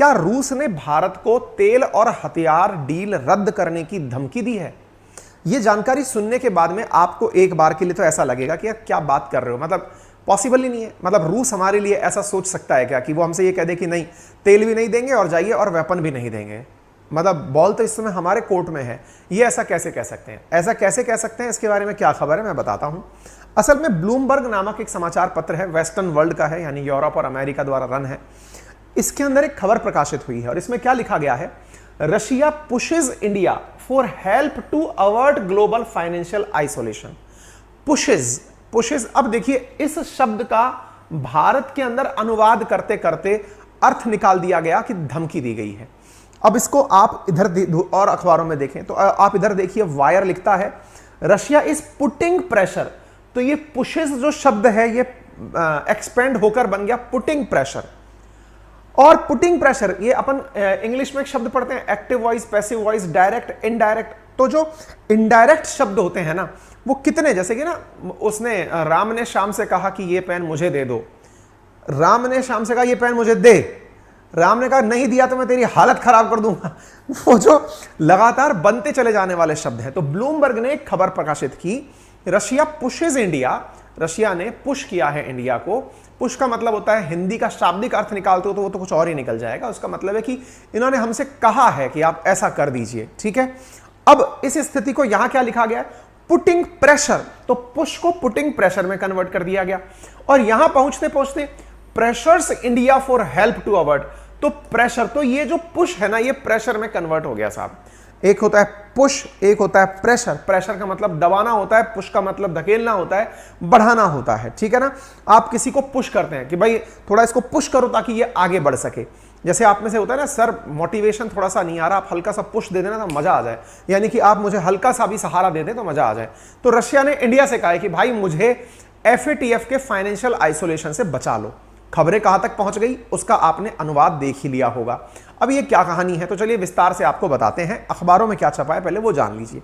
क्या रूस ने भारत को तेल और हथियार डील रद्द करने की धमकी दी है? यह जानकारी सुनने के बाद में आपको एक बार के लिए तो ऐसा लगेगा कि यार क्या बात कर रहे हो, मतलब पॉसिबल ही नहीं है। मतलब रूस हमारे लिए ऐसा सोच सकता है क्या कि वो हमसे ये कह दे कि नहीं, तेल भी नहीं देंगे और जाइए और वेपन भी नहीं देंगे? मतलब बॉल तो इस समय हमारे कोर्ट में है। ये ऐसा कैसे कह सकते हैं? ऐसा कैसे कह सकते हैं, इसके बारे में क्या खबर है मैं बताता हूं। असल में ब्लूमबर्ग नामक एक समाचार पत्र है, वेस्टर्न वर्ल्ड का है, यानी यूरोप और अमेरिका द्वारा रन है। इसके अंदर एक खबर प्रकाशित हुई है और इसमें क्या लिखा गया है, Russia pushes India for help to avert global financial isolation. Pushes, अब देखिए इस शब्द का भारत के अंदर अनुवाद करते करते अर्थ निकाल दिया गया कि धमकी दी गई है। अब इसको आप इधर और अखबारों में देखें तो आप इधर देखिए, वायर लिखता है रशिया इज पुटिंग प्रेशर। तो ये पुशेस जो शब्द है ये एक्सपेंड होकर बन गया पुटिंग प्रेशर। और पुटिंग प्रेशर ये अपन इंग्लिश में एक शब्द पढ़ते हैं, active voice, passive voice, direct, indirect. तो जो इनडायरेक्ट शब्द होते हैं ना वो कितने, जैसे कि ना उसने राम ने श्याम से कहा कि ये पेन मुझे दे दो, राम ने श्याम से कहा ये पेन मुझे दे, राम ने कहा नहीं दिया तो मैं तेरी हालत खराब कर दूंगा। वो जो लगातार बनते चले जाने वाले शब्द हैं। तो ब्लूमबर्ग ने एक खबर प्रकाशित की, रशिया पुशेज इंडिया, रशिया ने पुश किया है इंडिया को। पुश का मतलब होता है, हिंदी का शाब्दिक अर्थ निकालते हो तो वो तो कुछ और ही निकल जाएगा। उसका मतलब है कि इन्होंने हमसे कहा है कि आप ऐसा कर दीजिए, ठीक है। अब इस स्थिति को यहां क्या लिखा गया है, पुटिंग प्रेशर। तो पुश को पुटिंग प्रेशर में कन्वर्ट कर दिया गया और यहां पहुंचते पहुंचते pressures India for help to avert. तो प्रेशर, तो ये जो पुश है ना ये प्रेशर में कन्वर्ट हो गया साहब। एक होता है पुश, एक होता है प्रेशर। प्रेशर का मतलब दबाना होता है, पुश का मतलब धकेलना होता है, बढ़ाना होता है, ठीक है ना। आप किसी को पुश करते हैं कि भाई थोड़ा इसको पुश करो ताकि ये आगे बढ़ सके। जैसे आप में से होता है ना, सर मोटिवेशन थोड़ा सा नहीं आ रहा, आप हल्का सा पुश दे देना तो मजा आ जाए, यानी कि आप मुझे हल्का सा भी सहारा दे दें तो मजा आ जाए। तो रशिया ने इंडिया से कहा है कि भाई मुझे FATF के फाइनेंशियल आइसोलेशन से बचा लो। खबरें कहां तक पहुंच गई उसका आपने अनुवाद देख ही लिया होगा। अब ये क्या कहानी है तो चलिए विस्तार से आपको बताते हैं, अखबारों में क्या छपा है पहले वो जान लीजिए।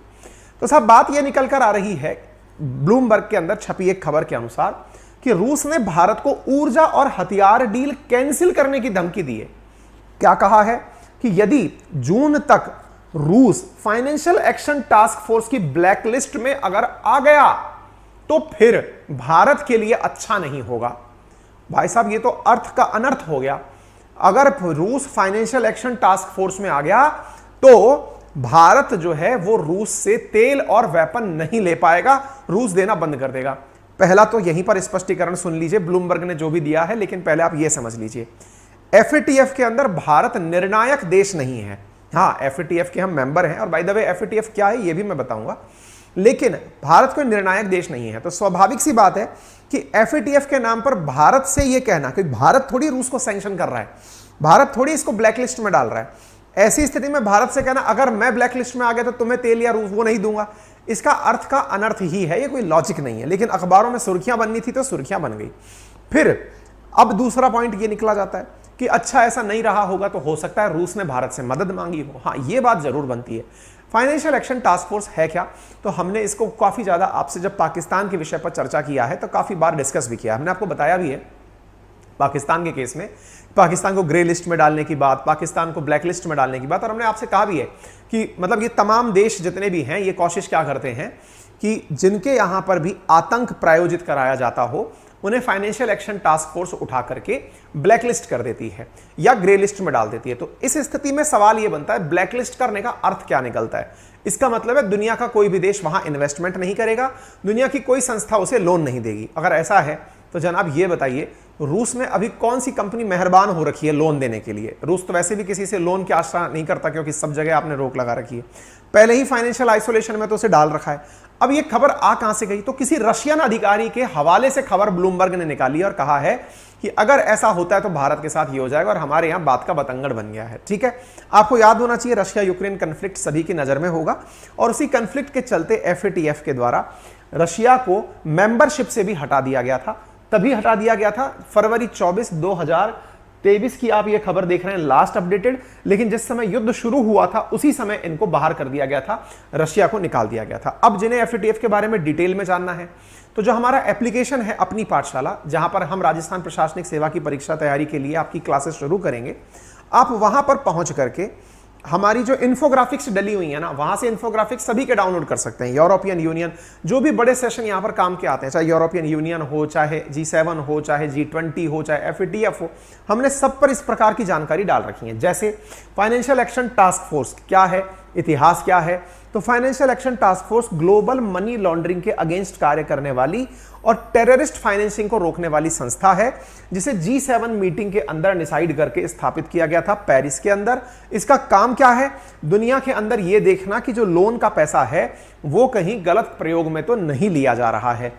तो साहब बात ये निकल कर आ रही है ब्लूमबर्ग के अंदर छपी एक खबर के अनुसार कि रूस ने भारत को ऊर्जा और हथियार डील कैंसिल करने की धमकी दी है। क्या कहा है कि यदि जून तक रूस फाइनेंशियल एक्शन टास्क फोर्स की ब्लैकलिस्ट में अगर आ गया तो फिर भारत के लिए अच्छा नहीं होगा। भाई साहब ये तो अर्थ का अनर्थ हो गया। अगर रूस फाइनेंशियल एक्शन टास्क फोर्स में आ गया तो भारत जो है वो रूस से तेल और वेपन नहीं ले पाएगा, रूस देना बंद कर देगा। पहला तो यहीं पर स्पष्टीकरण सुन लीजिए ब्लूमबर्ग ने जो भी दिया है, लेकिन पहले आप ये समझ लीजिए FATF के अंदर भारत निर्णायक देश नहीं है। हाँ, FATF के हम मेंबर हैं और बाय द वे FATF क्या है ये भी मैं बताऊंगा, लेकिन भारत कोई निर्णायक देश नहीं है। तो स्वाभाविक सी बात है कि FATF के नाम पर भारत से यह कहना कि भारत थोड़ी रूस को सैंक्शन कर रहा है, भारत थोड़ी इसको ब्लैकलिस्ट में डाल रहा है, ऐसी स्थिति में भारत से कहना अगर मैं ब्लैकलिस्ट में आ गया तो तुम्हें तेल या रूस वो नहीं दूंगा, इसका अर्थ का अनर्थ ही है, ये कोई लॉजिक नहीं है। लेकिन अखबारों में सुर्खियां बननी थी तो सुर्खियां बन गई। फिर अब दूसरा पॉइंट ये निकला जाता है कि अच्छा ऐसा नहीं रहा होगा तो हो सकता है रूस ने भारत से मदद मांगी हो। हाँ, ये बात जरूर बनती है। फाइनेंशियल एक्शन टास्क फोर्स है क्या, तो हमने इसको काफी ज्यादा आपसे जब पाकिस्तान के विषय पर चर्चा किया है तो काफी बार डिस्कस भी किया, हमने आपको बताया भी है पाकिस्तान के केस में, पाकिस्तान को ग्रे लिस्ट में डालने की बात, पाकिस्तान को ब्लैक लिस्ट में डालने की बात। और हमने आपसे कहा भी है कि मतलब ये तमाम देश जितने भी हैं ये कोशिश क्या करते हैं कि जिनके यहां पर भी आतंक प्रायोजित कराया जाता हो उन्हें फाइनेंशियल एक्शन टास्क फोर्स उठा करके ब्लैक लिस्ट कर देती है या ग्रे लिस्ट में डाल देती है। तो इस स्थिति में सवाल यह बनता है ब्लैक लिस्ट करने का अर्थ क्या निकलता है। इसका मतलब है दुनिया का कोई भी देश वहां इन्वेस्टमेंट नहीं करेगा, दुनिया की कोई संस्था उसे लोन नहीं देगी। अगर ऐसा है तो जनाब ये बताइए रूस में अभी कौन सी कंपनी मेहरबान हो रखी है लोन देने के लिए? रूस तो वैसे भी किसी से लोन की आशा नहीं करता क्योंकि सब जगह आपने रोक लगा रखी है, पहले ही फाइनेंशियल आइसोलेशन में तो उसे डाल रखा है। अब ये खबर आ कहां से गई, तो किसी रशियन अधिकारी के हवाले से खबर ब्लूमबर्ग ने निकाली और कहा है कि अगर ऐसा होता है तो भारत के साथ ये हो जाएगा और हमारे यहां बात का बतंगड़ बन गया है। ठीक है, आपको याद होना चाहिए रशिया यूक्रेन कन्फ्लिक्ट सभी की नजर में होगा और उसी कन्फ्लिक्ट के चलते FATF के द्वारा रशिया को मेंबरशिप से भी हटा दिया गया था। तभी हटा दिया गया था फरवरी 24, 2023 की आप ये खबर देख रहे हैं लास्ट अपडेटेड, लेकिन जिस समय युद्ध शुरू हुआ था उसी समय इनको बाहर कर दिया गया था, रशिया को निकाल दिया गया था। अब जिन्हें FATF के बारे में डिटेल में जानना है तो जो हमारा एप्लीकेशन है अपनी पाठशाला, जहां पर हम राजस्थान प्रशासनिक सेवा की परीक्षा तैयारी के लिए आपकी क्लासेस शुरू करेंगे, आप वहां पर पहुंच करके हमारी जो इन्फोग्राफिक्स डली हुई है ना, वहां से इन्फोग्राफिक्स सभी के डाउनलोड कर सकते हैं। यूरोपियन यूनियन, जो भी बड़े सेशन यहां पर काम के आते हैं, चाहे यूरोपियन यूनियन हो, चाहे G7 हो, चाहे G20 हो, चाहे FATF हो, हमने सब पर इस प्रकार की जानकारी डाल रखी है। जैसे फाइनेंशियल एक्शन टास्क फोर्स क्या है, इतिहास क्या है, तो financial action task force global money laundering के अगेंस्ट कार्य करने वाली और टेररिस्ट फाइनेंसिंग को रोकने वाली संस्था है, जिसे G7 मीटिंग के अंदर डिसाइड करके स्थापित किया गया था पेरिस के अंदर। इसका काम क्या है, दुनिया के अंदर यह देखना कि जो लोन का पैसा है वो कहीं गलत प्रयोग में तो नहीं लिया जा रहा है।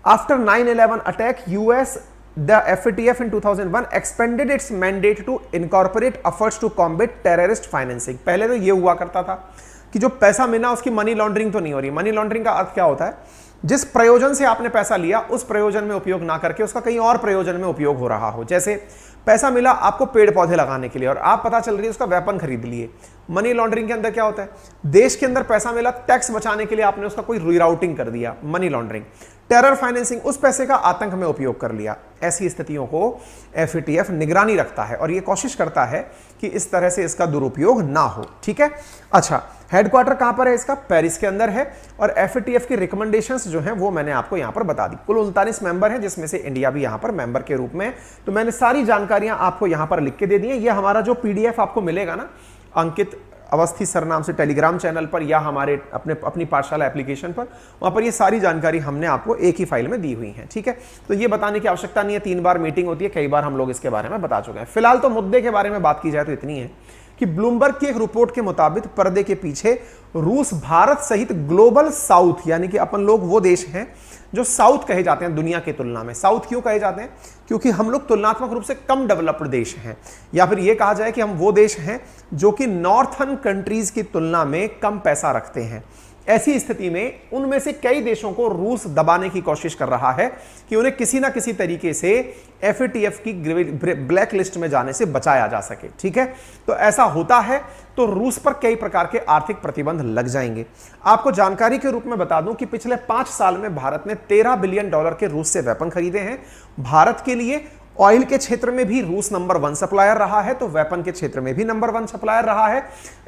After 9/11 attack, US the FATF in 2001 expanded its mandate to incorporate efforts to combat terrorist financing। पहले तो ये हुआ करता था कि जो पैसा मिला उसकी मनी लॉन्ड्रिंग तो नहीं हो रही। मनी लॉन्ड्रिंग का अर्थ क्या होता है, जिस प्रयोजन से आपने पैसा लिया उस प्रयोजन में उपयोग ना करके उसका कहीं और प्रयोजन में उपयोग हो रहा हो। जैसे पैसा मिला आपको पेड़ पौधे लगाने के लिए और आप पता चल रही है उसका वेपन खरीद लिए। मनी लॉन्ड्रिंग के अंदर क्या होता है, देश के अंदर पैसा मिला, टैक्स बचाने के लिए आपने उसका कोई रीराउटिंग कर दिया, मनी लॉन्ड्रिंग। टेरर फाइनेंसिंग, उस पैसे का आतंक में उपयोग कर लिया। ऐसी स्थितियों को FATF निगरानी रखता है और यह कोशिश करता है कि इस तरह से इसका दुरुपयोग ना हो। ठीक है, अच्छा, हेडक्वार्टर कहां पर है इसका, पेरिस के अंदर है। और FATF की रिकमेंडेशंस जो हैं वो मैंने आपको यहां पर बता दी। कुल 39 मेंबर हैं, जिसमें से इंडिया भी यहां पर मेंबर के रूप में। तो मैंने सारी जानकारियां आपको यहां पर लिख के दे दी हैं। ये हमारा जो PDF आपको मिलेगा ना, अंकित अवस्थी सर नाम से टेलीग्राम चैनल पर या हमारे अपनी पाठशाला एप्लीकेशन पर, वहां पर ये सारी जानकारी हमने आपको एक ही फाइल में दी हुई है। ठीक है, तो ये बताने की आवश्यकता नहीं है, 3 बार मीटिंग होती है, कई बार हम लोग इसके बारे में बता चुके हैं। फिलहाल तो मुद्दे के बारे में बात की जाए तो इतनी है कि ब्लूमबर्ग की एक रिपोर्ट के मुताबिक पर्दे के पीछे रूस, भारत सहित ग्लोबल साउथ, यानी कि अपन लोग वो देश हैं जो साउथ कहे जाते हैं दुनिया की तुलना में। साउथ क्यों कहे जाते हैं, क्योंकि हम लोग तुलनात्मक रूप से कम डेवलप्ड देश हैं, या फिर यह कहा जाए कि हम वो देश हैं जो कि नॉर्थर्न कंट्रीज की तुलना में कम पैसा रखते हैं। ऐसी स्थिति में उनमें से कई देशों को रूस दबाने की कोशिश कर रहा है कि उन्हें किसी ना किसी तरीके से FATF की ब्लैक लिस्ट में जाने से बचाया जा सके। ठीक है, तो ऐसा होता है तो रूस पर कई प्रकार के आर्थिक प्रतिबंध लग जाएंगे। आपको जानकारी के रूप में बता दूं कि पिछले 5 साल में भारत ने $13 बिलियन के रूस से वेपन खरीदे हैं। भारत के लिए ऑयल के क्षेत्र में भी रूस नंबर 1 सप्लायर रहा है, तो वेपन के क्षेत्र में भी नंबर 1 सप्लायर रहा है।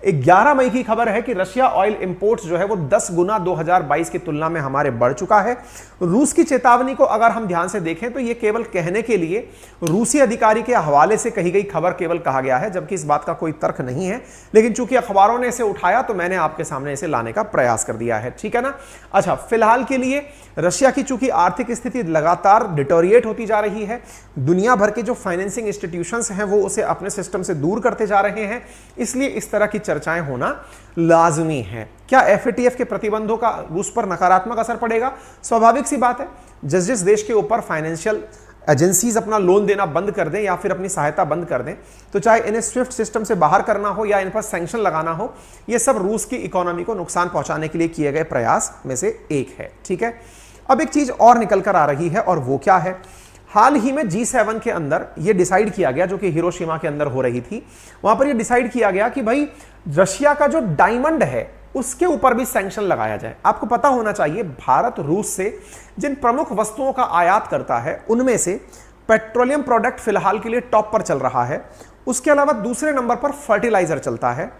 11 मई की खबर है कि रशिया ऑयल इंपोर्ट्स जो है वो 10 गुना 2022 की तुलना में हमारे बढ़ चुका है। रूस की चेतावनी को अगर हम ध्यान से देखें तो ये केवल कहने के लिए रूसी अधिकारी के हवाले से कही गई खबर केवल कहा गया है, जबकि इस बात का कोई तर्क नहीं है। लेकिन चूंकि अखबारों ने इसे उठाया तो मैंने आपके सामने इसे लाने का प्रयास कर दिया है। ठीक है ना, अच्छा, फिलहाल के लिए रशिया की चूंकि आर्थिक स्थिति लगातार डिटोरिएट होती जा रही है, दुनिया भर के जो फाइनेंसिंग इंस्टीट्यूशंस हैं वो उसे अपने सिस्टम से दूर करते जा रहे हैं, इसलिए इस तरह की चर्चाएं होना लाजमी है। क्या FATF के प्रतिबंधों का रूस पर नकारात्मक असर पड़ेगा? स्वाभाविक सी बात है, जिस जिस देश के ऊपर फाइनेंशियल एजेंसीज अपना लोन देना बंद कर दें या फिर अपनी सहायता बंद कर दें, तो चाहे इन्हें स्विफ्ट सिस्टम से बाहर करना हो या इन पर सैंक्शन लगाना हो, यह सब रूस की इकोनॉमी को नुकसान पहुंचाने के लिए किए गए प्रयास में से एक है। ठीक है, अब एक चीज और निकल कर आ रही है और वो क्या है, हाल ही में G7 के अंदर यह डिसाइड किया गया, जो कि हिरोशिमा के अंदर हो रही थी, वहां पर यह डिसाइड किया गया कि भाई रशिया का जो डायमंड है उसके ऊपर भी सैंक्शन लगाया जाए। आपको पता होना चाहिए भारत रूस से जिन प्रमुख वस्तुओं का आयात करता है उनमें से पेट्रोलियम प्रोडक्ट फिलहाल के लिए टॉप पर चल रहा है। उसके अलावा दूसरे नंबर पर फर्टिलाइजर चलता है।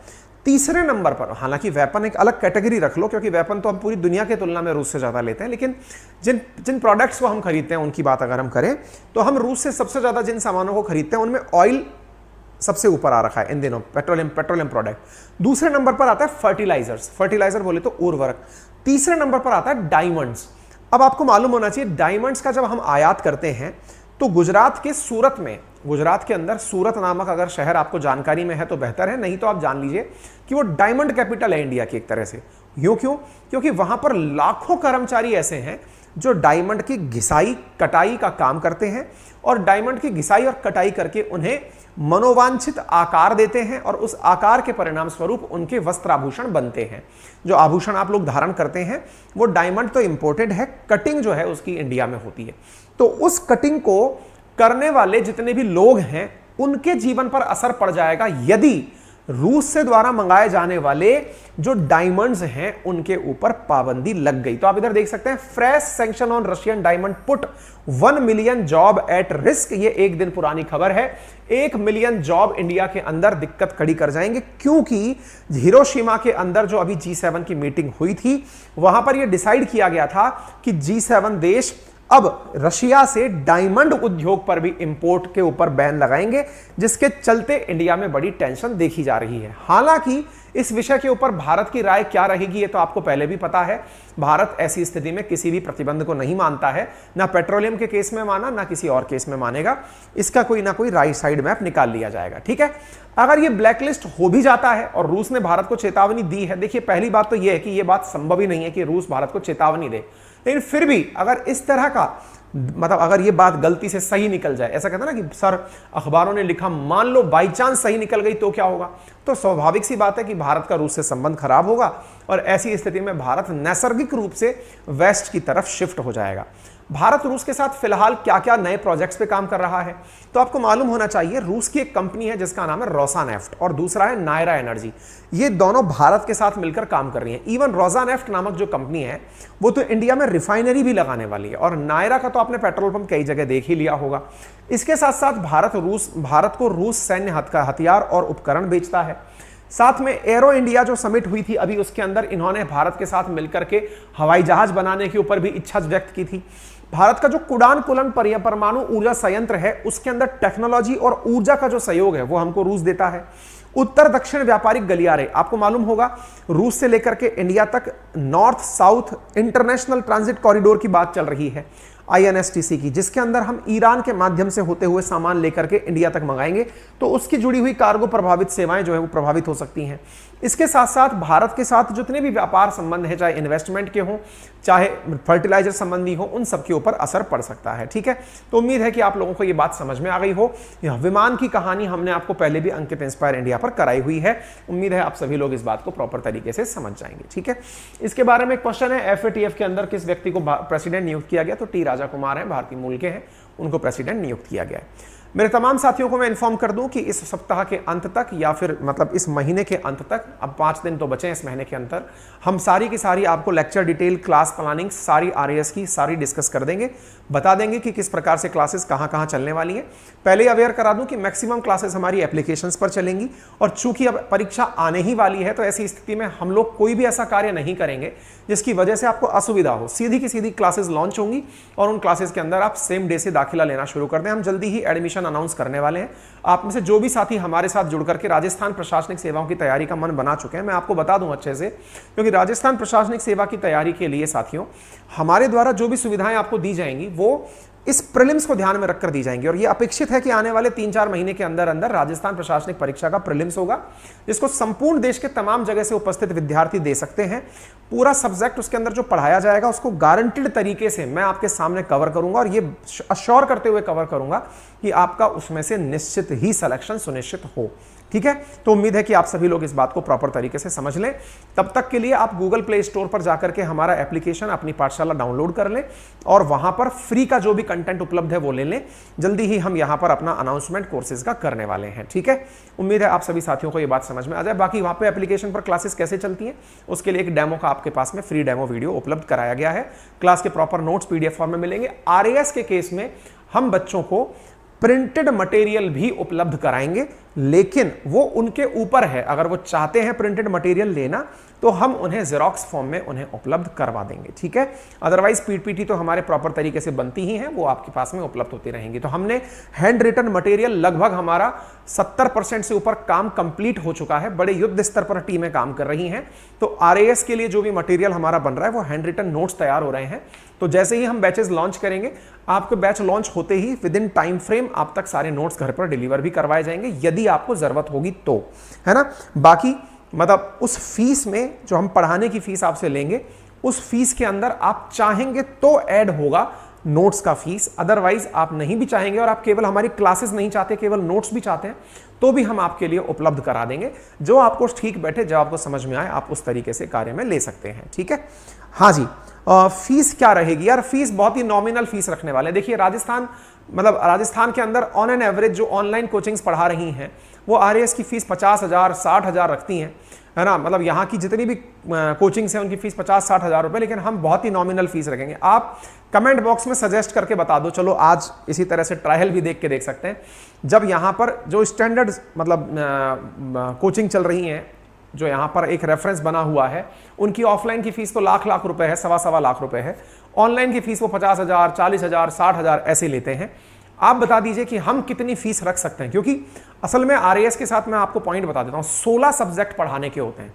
तीसरे नंबर पर, हालांकि वेपन एक अलग कैटेगरी रख लो क्योंकि वेपन तो हम पूरी दुनिया की तुलना में रूस से ज्यादा लेते हैं, लेकिन जिन जिन प्रोडक्ट्स को हम खरीदते हैं उनकी बात अगर हम करें तो हम रूस से सबसे ज्यादा जिन सामानों को खरीदते हैं उनमें ऑयल सबसे ऊपर आ रखा है इन दिनों, पेट्रोलियम प्रोडक्ट। दूसरे नंबर पर आता है फर्टिलाइजर्स, फर्टिलाइजर बोले तो उर्वरक। तीसरे नंबर पर आता है डायमंड्स। अब आपको मालूम होना चाहिए डायमंड्स का जब हम आयात करते हैं तो गुजरात के सूरत में, गुजरात के अंदर सूरत नामक अगर शहर आपको जानकारी में है तो बेहतर है, नहीं तो आप जान लीजिए कि वो डायमंड कैपिटल है इंडिया की एक तरह से। यूं क्यों? क्योंकि वहां पर लाखों कर्मचारी ऐसे हैं जो डायमंड की घिसाई कटाई का काम करते हैं और डायमंड की घिसाई और कटाई करके उन्हें मनोवांछित आकार देते हैं और उस आकार के परिणाम स्वरूप उनके वस्त्र आभूषण बनते हैं। जो आभूषण आप लोग धारण करते हैं वो डायमंड तो इंपोर्टेड है, कटिंग जो है उसकी इंडिया में होती है। तो उस कटिंग को करने वाले जितने भी लोग हैं उनके जीवन पर असर पड़ जाएगा यदि रूस से द्वारा मंगाए जाने वाले जो डायमंड्स हैं उनके ऊपर पाबंदी लग गई। तो आप इधर देख सकते हैं, fresh sanction on Russian diamond put 1 million job at risk. ये एक दिन पुरानी खबर है। 1 मिलियन जॉब इंडिया के अंदर दिक्कत खड़ी कर जाएंगे, क्योंकि हिरोशिमा के अंदर जो अभी G7 की मीटिंग हुई थी वहां पर यह डिसाइड किया गया था कि G7 देश अब रशिया से डायमंड उद्योग पर भी इंपोर्ट के ऊपर बैन लगाएंगे, जिसके चलते इंडिया में बड़ी टेंशन देखी जा रही है। हालांकि इस विषय के ऊपर भारत की राय क्या रहेगी ये तो आपको पहले भी पता है। भारत ऐसी स्थिति में किसी भी प्रतिबंध को नहीं मानता है, ना पेट्रोलियम के केस में माना, ना किसी और केस में मानेगा। इसका कोई ना कोई राइट साइड मैप निकाल लिया जाएगा, ठीक है। अगर ये ब्लैकलिस्ट हो भी जाता है और रूस ने भारत को चेतावनी दी है, देखिए पहली बात तो यह है कि यह बात संभव ही नहीं है कि रूस भारत को चेतावनी दे, लेकिन फिर भी अगर इस तरह का मतलब अगर ये बात गलती से सही निकल जाए, ऐसा कहते हैं ना कि सर अखबारों ने लिखा मान लो बाई चांस सही निकल गई तो क्या होगा, तो स्वाभाविक सी बात है कि भारत का रूस से संबंध खराब होगा और ऐसी स्थिति में भारत नैसर्गिक रूप से वेस्ट की तरफ शिफ्ट हो जाएगा। भारत रूस के साथ फिलहाल क्या क्या नए प्रोजेक्ट्स पे काम कर रहा है, तो आपको मालूम होना चाहिए रूस की एक कंपनी है जिसका नाम है रोसानेफ्ट और दूसरा है नायरा एनर्जी। ये दोनों भारत के साथ मिलकर काम कर रही हैं। इवन रोसानेफ्ट नामक जो कंपनी है वो तो इंडिया में रिफाइनरी भी लगाने वाली है, और नायरा का तो आपने पेट्रोल पंप कई जगह देख ही लिया होगा। इसके साथ साथ भारत को रूस सैन्य हथियार और उपकरण बेचता है। साथ में एरो इंडिया जो समिट हुई थी अभी, उसके अंदर इन्होंने भारत के साथ मिलकर के हवाई जहाज बनाने के ऊपर भी इच्छा व्यक्त की थी। भारत का जो कुडानकुलन परमाणु ऊर्जा संयंत्र है उसके अंदर टेक्नोलॉजी और ऊर्जा का जो सहयोग है वो हमको रूस देता है। उत्तर दक्षिण व्यापारिक गलियारे, आपको मालूम होगा रूस से लेकर के इंडिया तक north south international transit corridor की बात चल रही है INSTC की, जिसके अंदर हम ईरान के माध्यम से होते हुए सामान लेकर के इंडिया तक मंगाएंगे, तो उसकी जुड़ी हुई कार्गो प्रभावित सेवाएं जो है वो प्रभावित हो सकती हैं। इसके साथ साथ भारत के साथ जितने भी व्यापार संबंध है, चाहे इन्वेस्टमेंट के हों चाहे फर्टिलाइजर संबंधी हो, उन सब के ऊपर असर पड़ सकता है, ठीक है। तो उम्मीद है कि आप लोगों को ये बात समझ में आ गई हो। यह विमान की कहानी हमने आपको पहले भी अंकित इंस्पायर इंडिया पर कराई हुई है। उम्मीद है आप सभी लोग इस बात को प्रॉपर तरीके से समझ जाएंगे, ठीक है। इसके बारे में एक क्वेश्चन है, FATF के अंदर किस व्यक्ति को प्रेसिडेंट नियुक्त किया गया, तो T राजा कुमार है, भारतीय मूल के हैं, उनको प्रेसिडेंट नियुक्त किया गया है। मेरे तमाम साथियों को मैं इन्फॉर्म कर दूं कि इस सप्ताह के अंत तक या फिर मतलब इस महीने के अंत तक, अब 5 दिन तो बचे हैं इस महीने के अंदर, हम सारी की सारी आपको लेक्चर डिटेल, क्लास प्लानिंग, सारी RAS की सारी डिस्कस कर देंगे, बता देंगे कि किस प्रकार से क्लासेस कहां कहां चलने वाली हैं। पहले अवेयर करा दूं कि मैक्सिमम क्लासेस हमारी एप्लीकेशंस पर चलेंगी, और चूंकि अब परीक्षा आने ही वाली है तो ऐसी स्थिति में हम लोग कोई भी ऐसा कार्य नहीं करेंगे जिसकी वजह से आपको असुविधा हो। सीधी की सीधी क्लासेस लॉन्च होंगी और उन क्लासेस के अंदर आप सेम डे से दाखिला लेना शुरू कर दें। हम जल्दी ही एडमिशन अनाउंस करने वाले हैं। आप में से जो भी साथी हमारे साथ जुड़ करके राजस्थान प्रशासनिक सेवाओं की तैयारी का मन बना चुके हैं, मैं आपको बता दूं अच्छे से, क्योंकि राजस्थान प्रशासनिक सेवा की तैयारी के लिए साथियों हमारे द्वारा जो भी सुविधाएं आपको दी जाएंगी वो इस प्रीलिम्स को ध्यान में रखकर दी जाएंगी, और यह अपेक्षित है कि आने वाले 3-4 महीने के अंदर अंदर राजस्थान प्रशासनिक परीक्षा का प्रीलिम्स होगा, जिसको संपूर्ण देश के तमाम जगह से उपस्थित विद्यार्थी दे सकते हैं। पूरा सब्जेक्ट उसके अंदर जो पढ़ाया जाएगा उसको गारंटीड तरीके से मैं आपके सामने कवर करूंगा, और ये अश्योर करते हुए कवर करूंगा कि आपका उसमें से निश्चित ही सिलेक्शन सुनिश्चित हो, ठीक है। तो उम्मीद है कि आप सभी लोग इस बात को प्रॉपर तरीके से समझ लें। तब तक के लिए आप गूगल प्ले स्टोर पर जाकर के हमारा एप्लीकेशन अपनी पाठशाला डाउनलोड कर लें और वहां पर फ्री का जो भी कंटेंट उपलब्ध है वो ले लें। जल्दी ही हम यहां पर अपना अनाउंसमेंट कोर्सेज का करने वाले हैं, ठीक है। उम्मीद है आप सभी साथियों को ये बात समझ में आ जाए। बाकी वहां पे एप्लीकेशन पर क्लासेस कैसे चलती हैं उसके लिए एक डेमो का आपके पास में फ्री डेमो वीडियो उपलब्ध कराया गया है। क्लास के प्रॉपर नोट्स PDF फॉर्म में मिलेंगे। RAS के केस में हम बच्चों को प्रिंटेड मटेरियल भी उपलब्ध कराएंगे, लेकिन वो उनके ऊपर है। अगर वो चाहते हैं प्रिंटेड मटेरियल लेना तो हम उन्हें जेरोक्स फॉर्म में उन्हें उपलब्ध करवा देंगे, ठीक है। अदरवाइज PPT तो हमारे प्रॉपर तरीके से बनती ही हैं, वो आपके पास में उपलब्ध होती रहेंगी। तो हमने हैंड रिटन मटेरियल लगभग हमारा 70% से ऊपर काम कंप्लीट हो चुका है। बड़े युद्ध स्तर पर टीमें काम कर रही हैं। तो RAS के लिए जो भी मटेरियल हमारा बन रहा है वो हैंड रिटन नोट्स तैयार हो रहे हैं। तो जैसे ही हम बैचेस लॉन्च करेंगे, आपके बैच लॉन्च होते ही विद इन टाइम फ्रेम आप तक सारे नोट्स घर पर डिलीवर भी करवाए जाएंगे, यदि आपको जरूरत होगी तो, है ना। बाकी मतलब उस फीस में जो हम पढ़ाने की फीस आपसे लेंगे, उस फीस के अंदर आप चाहेंगे तो ऐड होगा, नोट्स का फीस। अदरवाइज आप नहीं भी चाहेंगे और आप केवल हमारी क्लासेस नहीं चाहते, केवल नोट्स भी चाहते हैं, तो भी हम आपके लिए उपलब्ध करा देंगे। जो आपको ठीक बैठे, जो आपको समझ में आए, आप उस तरीके से कार्य में ले सकते हैं। ठीक है, हाँ जी। फीस क्या रहेगी यार? फीस बहुत ही नॉमिनल फीस रखने वाले हैं। देखिए राजस्थान के अंदर ऑन एन एवरेज जो ऑनलाइन कोचिंग्स पढ़ा रही हैं वो आरएएस की फीस 50,000 60,000 रखती हैं, है ना। मतलब यहाँ की जितनी भी कोचिंग्स हैं उनकी फीस 50-60 हज़ार रुपए, लेकिन हम बहुत ही नॉमिनल फीस रखेंगे। आप कमेंट बॉक्स में सजेस्ट करके बता दो, चलो आज इसी तरह से ट्रायल भी देख सकते हैं। जब यहाँ पर जो स्टैंडर्ड कोचिंग चल रही हैं, जो यहाँ पर एक रेफरेंस बना हुआ है, उनकी ऑफलाइन की फीस तो लाख रुपए है, सवा लाख रुपए है। ऑनलाइन की फीस वो 50,000 40,000 60,000 ऐसे लेते हैं। आप बता दीजिए कि हम कितनी फीस रख सकते हैं, क्योंकि असल में आरएएस के साथ मैं आपको पॉइंट बता देता हूं, 16 सब्जेक्ट पढ़ाने के होते हैं,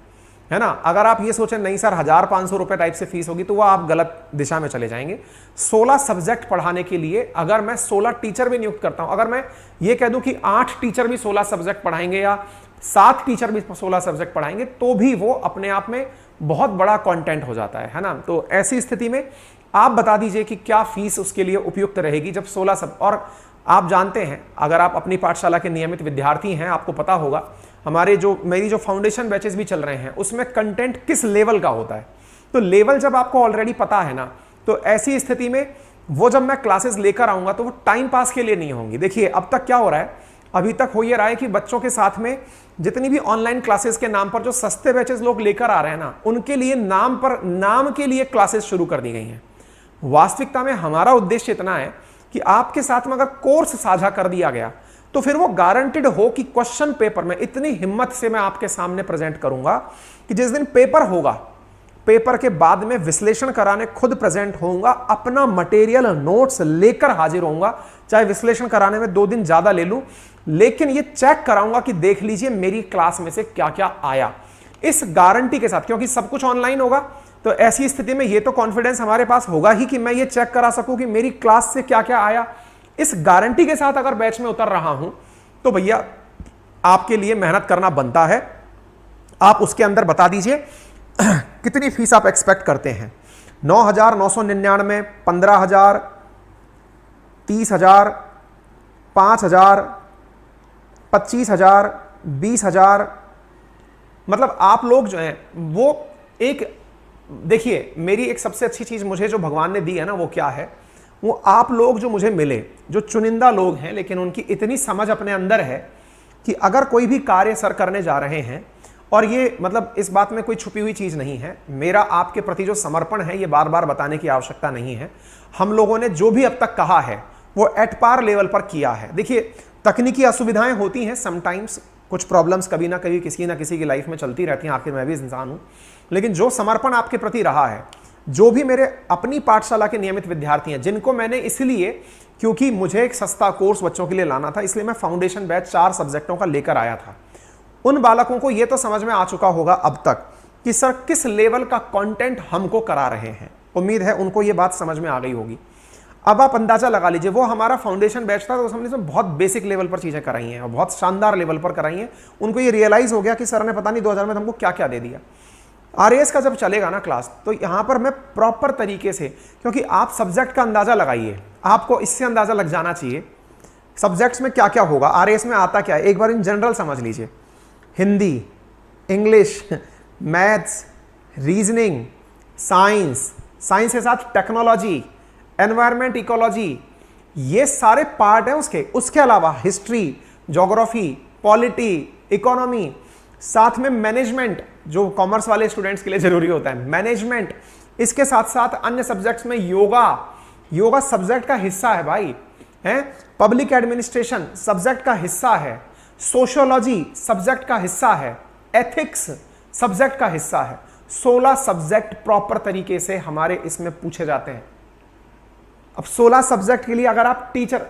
है ना। अगर आप ये सोचें नहीं सर 1,500 रुपए टाइप से फीस होगी, तो वो आप गलत दिशा में चले जाएंगे। 16 सब्जेक्ट पढ़ाने के लिए अगर मैं 16 टीचर भी नियुक्त करता हूं, अगर मैं ये कह दूं कि 8 टीचर भी 16 सब्जेक्ट पढ़ाएंगे या 7 टीचर भी 16 सब्जेक्ट पढ़ाएंगे, तो भी वो अपने आप में बहुत बड़ा कंटेंट हो जाता है ना। तो ऐसी स्थिति में आप बता दीजिए कि क्या फीस उसके लिए उपयुक्त रहेगी जब 16 सब। और आप जानते हैं, अगर आप अपनी पाठशाला के नियमित विद्यार्थी हैं, आपको पता होगा मेरी जो फाउंडेशन बैचेस भी चल रहे हैं उसमें कंटेंट किस लेवल का होता है। तो लेवल जब आपको ऑलरेडी पता है ना, तो ऐसी स्थिति में वो जब मैं क्लासेस लेकर आऊंगा तो वो टाइम पास के लिए नहीं होंगी। देखिए अब तक क्या हो रहा है, अभी तक हो ये रहा है कि बच्चों के साथ में जितनी भी ऑनलाइन क्लासेस के नाम पर जो सस्ते बैचेस लोग लेकर आ रहे हैं ना, उनके लिए नाम के लिए क्लासेस शुरू कर दी गई हैं। वास्तविकता में हमारा उद्देश्य इतना है कि आपके साथ में अगर कोर्स साझा कर दिया गया तो फिर वो गारंटेड हो कि क्वेश्चन पेपर में इतनी हिम्मत से मैं आपके सामने प्रेजेंट करूंगा कि जिस दिन पेपर होगा, पेपर के बाद में विश्लेषण कराने खुद प्रेजेंट होऊंगा, अपना मटेरियल नोट्स लेकर हाजिर होऊंगा। चाहे विश्लेषण कराने में 2 दिन ज्यादा ले लूं, लेकिन ये चेक कराऊंगा कि देख लीजिए मेरी क्लास में से क्या क्या आया, इस गारंटी के साथ। क्योंकि सब कुछ ऑनलाइन होगा, तो ऐसी स्थिति में ये तो कॉन्फिडेंस हमारे पास होगा ही कि मैं ये चेक करा सकूं कि मेरी क्लास से क्या क्या आया। इस गारंटी के साथ अगर बैच में उतर रहा हूं तो भैया आपके लिए मेहनत करना बनता है। आप उसके अंदर बता दीजिए कितनी फीस आप एक्सपेक्ट करते हैं। 9,999, 15,000, 30,000, 5,000, 25,000, 20,000। मतलब आप लोग जो हैं वो एक, देखिए मेरी एक सबसे अच्छी चीज मुझे जो भगवान ने दी है ना, वो क्या है, वो आप लोग जो मुझे मिले, जो चुनिंदा लोग हैं, लेकिन उनकी इतनी समझ अपने अंदर है कि अगर कोई भी कार्य सर करने जा रहे हैं, और ये मतलब इस बात में कोई छुपी हुई चीज नहीं है, मेरा आपके प्रति जो समर्पण है ये बार बार बताने की आवश्यकता नहीं है। हम लोगों ने जो भी अब तक कहा है वो एट पार लेवल पर किया है। देखिए तकनीकी असुविधाएं होती हैं समटाइम्स, कुछ प्रॉब्लम्स कभी ना कभी किसी ना किसी की लाइफ में चलती रहती हैं, आखिर मैं भी इंसान हूं, लेकिन जो समर्पण आपके प्रति रहा है, जो भी मेरे अपनी पाठशाला के नियमित विद्यार्थी हैं, जिनको मैंने इसलिए, क्योंकि मुझे एक सस्ता कोर्स बच्चों के लिए लाना था, इसलिए मैं फाउंडेशन बैच 4 सब्जेक्टों का लेकर आया था। उन बालकों को यह तो समझ में आ चुका होगा अब तक कि सर किस लेवल का कंटेंट हमको करा रहे हैं। उम्मीद है उनको यह बात समझ में आ गई होगी। अब आप अंदाजा लगा लीजिए, वो हमारा फाउंडेशन बैच था तो हमने इसमें बहुत बेसिक लेवल पर चीजें कराई हैं और बहुत शानदार लेवल पर कराई हैं। उनको ये रियलाइज हो गया कि सर ने पता नहीं 2000 में हमको क्या क्या दे दिया। आरएएस का जब चलेगा ना क्लास, तो यहां पर मैं प्रॉपर तरीके से, क्योंकि आप सब्जेक्ट का अंदाजा लगाइए, आपको इससे अंदाजा लग जाना चाहिए सब्जेक्ट्स में क्या क्या होगा, आरएएस में आता क्या है। एक बार इन जनरल समझ लीजिए, Hindi, English, maths, reasoning, science, science के साथ टेक्नोलॉजी, एनवायरमेंट, इकोलॉजी, ये सारे पार्ट हैं उसके अलावा हिस्ट्री, ज्योग्राफी, पॉलिटी, इकोनॉमी, साथ में मैनेजमेंट जो कॉमर्स वाले स्टूडेंट्स के लिए जरूरी होता है, मैनेजमेंट। इसके साथ साथ अन्य सब्जेक्ट्स में योगा सब्जेक्ट का हिस्सा है भाई, है। पब्लिक एडमिनिस्ट्रेशन सब्जेक्ट का हिस्सा है, सोशियोलॉजी सब्जेक्ट का हिस्सा है, एथिक्स सब्जेक्ट का हिस्सा है। 16 सब्जेक्ट प्रॉपर तरीके से हमारे इसमें पूछे जाते हैं। अब 16 सब्जेक्ट के लिए अगर आप टीचर,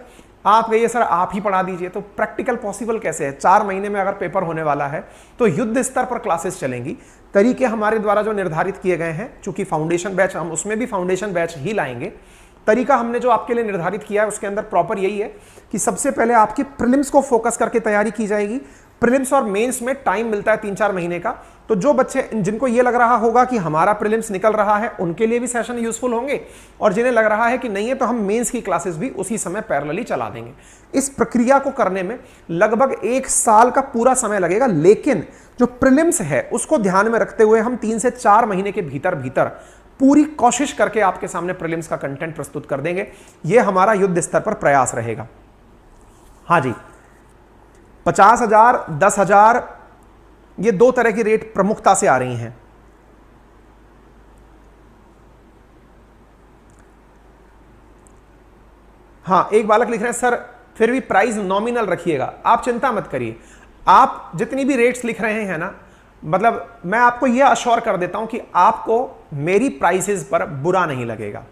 आप कहिए सर आप ही पढ़ा दीजिए, तो प्रैक्टिकल पॉसिबल कैसे है। 4 महीने में अगर पेपर होने वाला है तो युद्ध स्तर पर क्लासेस चलेंगी। तरीके हमारे द्वारा जो निर्धारित किए गए हैं, चूंकि फाउंडेशन बैच, हम उसमें भी फाउंडेशन बैच ही लाएंगे। तरीका हमने जो आपके लिए निर्धारित किया है उसके अंदर प्रॉपर यही है कि सबसे पहले आपकी प्रीलिम्स को फोकस करके तैयारी की जाएगी। प्रीलिम्स और मेंस में टाइम मिलता है 3-4 महीने का, तो जो बच्चे जिनको ये लग रहा होगा कि हमारा प्रीलिम्स निकल रहा है उनके लिए भी सेशन यूजफुल होंगे, और जिन्हें लग रहा है कि नहीं है तो हम मेंस की क्लासेस भी उसी समय पैरेलली चला देंगे। इस प्रक्रिया को करने में लगभग 1 साल का पूरा समय लगेगा, लेकिन जो प्रीलिम्स है उसको ध्यान में रखते हुए हम 3 से 4 महीने के भीतर भीतर पूरी कोशिश करके आपके सामने प्रीलिम्स का कंटेंट प्रस्तुत कर देंगे। यह हमारा युद्ध स्तर पर प्रयास रहेगा। हाँ जी, 50,000, 10,000, ये 2 तरह की रेट प्रमुखता से आ रही हैं। हाँ, एक बालक लिख रहे हैं सर फिर भी प्राइस नॉमिनल रखिएगा। आप चिंता मत करिए, आप जितनी भी रेट्स लिख रहे हैं ना, मतलब मैं आपको यह अश्योर कर देता हूं कि आपको मेरी प्राइसेस पर बुरा नहीं लगेगा।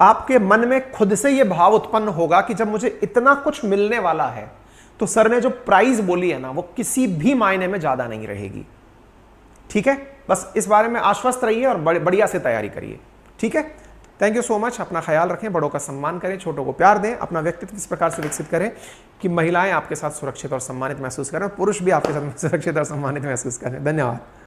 आपके मन में खुद से यह भाव उत्पन्न होगा कि जब मुझे इतना कुछ मिलने वाला है तो सर ने जो प्राइस बोली है ना वो किसी भी मायने में ज्यादा नहीं रहेगी। ठीक है, बस इस बारे में आश्वस्त रहिए और बढ़िया से तैयारी करिए। ठीक है, थैंक यू सो मच। अपना ख्याल रखें, बड़ों का सम्मान करें, छोटों को प्यार दें, अपना व्यक्तित्व इस प्रकार से विकसित करें कि महिलाएं आपके साथ सुरक्षित और सम्मानित महसूस करें, पुरुष भी आपके साथ सुरक्षित और सम्मानित महसूस करें। धन्यवाद।